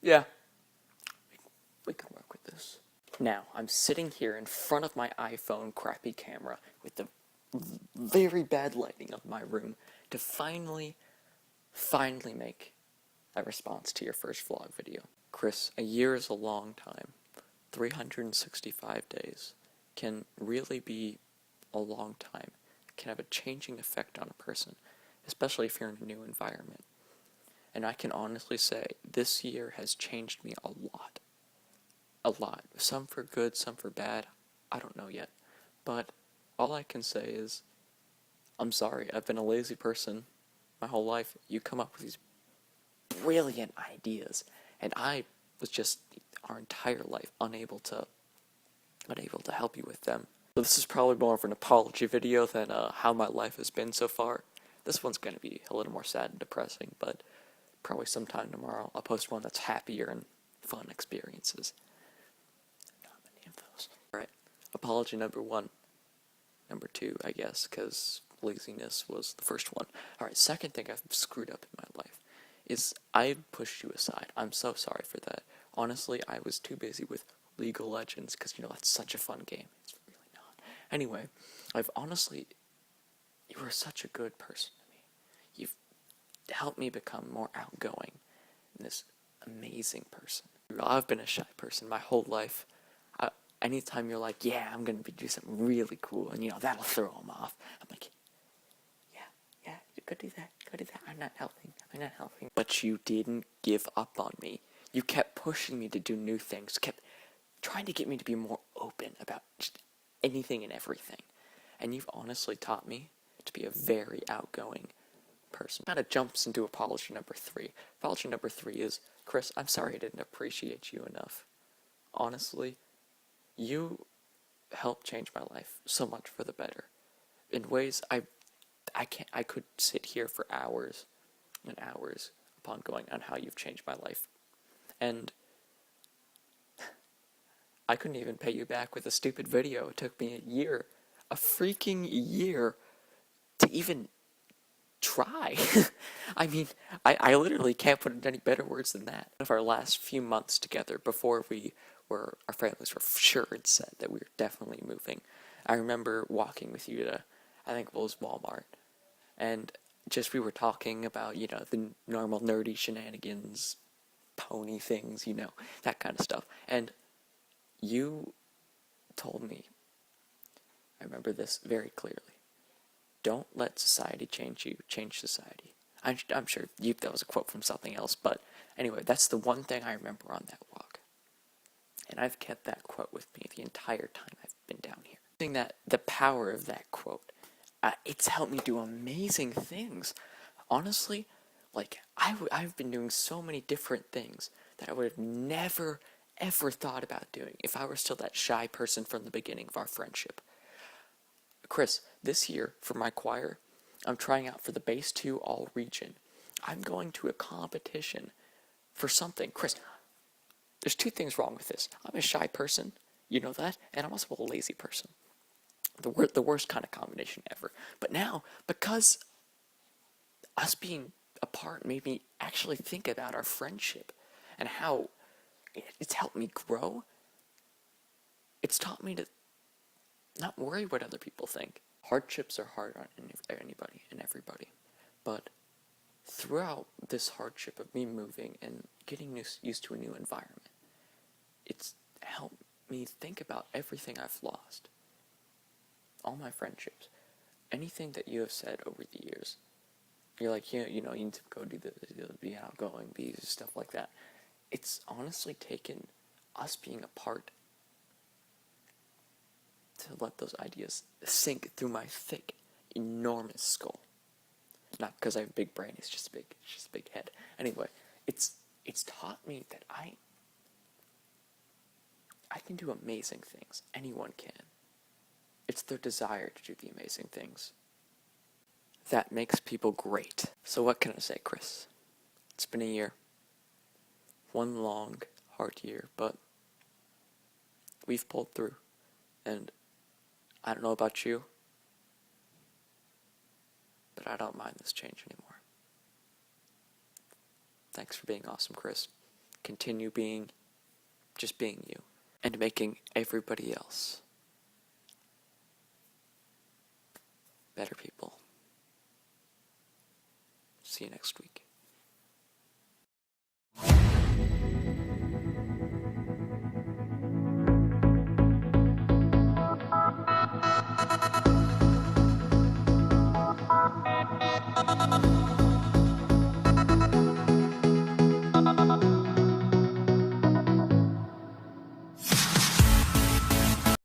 Yeah, we can work with this. Now, I'm sitting here in front of my iPhone crappy camera with the very bad lighting of my room to finally make a response to your first vlog video. Chris, a year is a long time. 365 days can really be a long time. It can have a changing effect on a person, especially if you're in a new environment. And I can honestly say, this year has changed me a lot. A lot. Some for good, some for bad. I don't know yet. But all I can say is, I'm sorry, I've been a lazy person my whole life. You come up with these brilliant ideas, and I was just our entire life unable to help you with them. So this is probably more of an apology video than how my life has been so far. This one's going to be a little more sad and depressing, but probably sometime tomorrow I'll post one that's happier and fun experiences. Not many of those. Alright, apology number 1. Number 2, I guess, because laziness was the first one. Alright, second thing I've screwed up in my life is I pushed you aside. I'm so sorry for that. Honestly, I was too busy with League of Legends, because, that's such a fun game. It's really not. Anyway, you were such a good person to me. You've helped me become more outgoing and this amazing person. I've been a shy person my whole life. Anytime you're like, yeah, I'm going to do something really cool, and, that'll throw them off. I'm like, yeah, you could do that, I'm not helping. But you didn't give up on me. You kept pushing me to do new things, kept trying to get me to be more open about just anything and everything. And you've honestly taught me to be a very outgoing person. Kind of jumps into apology number 3. Apology number 3 is, Chris, I'm sorry I didn't appreciate you enough. Honestly, you helped change my life so much for the better. In ways I could sit here for hours and hours upon going on how you've changed my life. And I couldn't even pay you back with a stupid video. It took me a freaking year, to even try. I mean, I literally can't put it in any better words than that. Of our last few months together, before our families were sure and set that we were definitely moving, I remember walking with you to, I think it was Walmart, and we were talking about, the normal nerdy shenanigans, pony things, that kind of stuff. And you told me, I remember this very clearly, don't let society change you, change society. I'm sure that was a quote from something else, but anyway, that's the one thing I remember on that walk. And I've kept that quote with me the entire time I've been down here. I think that the power of that quote, it's helped me do amazing things. Honestly, I've been doing so many different things that I would have never, ever thought about doing if I were still that shy person from the beginning of our friendship. Chris, this year, for my choir, I'm trying out for the Bass 2 All-Region. I'm going to a competition for something. Chris, there's 2 things wrong with this. I'm a shy person, you know that, and I'm also a lazy person. The worst kind of combination ever. But now, because us being apart made me actually think about our friendship and how it's helped me grow, it's taught me to not worry what other people think. Hardships are hard on anybody and everybody, but throughout this hardship of me moving and getting used to a new environment, it's helped me think about everything I've lost. All my friendships, anything that you have said over the years. You're like, you need to go do this, be outgoing, be stuff like that. It's honestly taken us being apart to let those ideas sink through my thick, enormous skull. Not because I have a big brain, it's just a big head. Anyway, it's taught me that I can do amazing things. Anyone can. It's their desire to do the amazing things that makes people great. So what can I say, Chris? It's been a year. One long, hard year, but we've pulled through. And I don't know about you, but I don't mind this change anymore. Thanks for being awesome, Chris. continue being just being you and making everybody else better people. See you next week.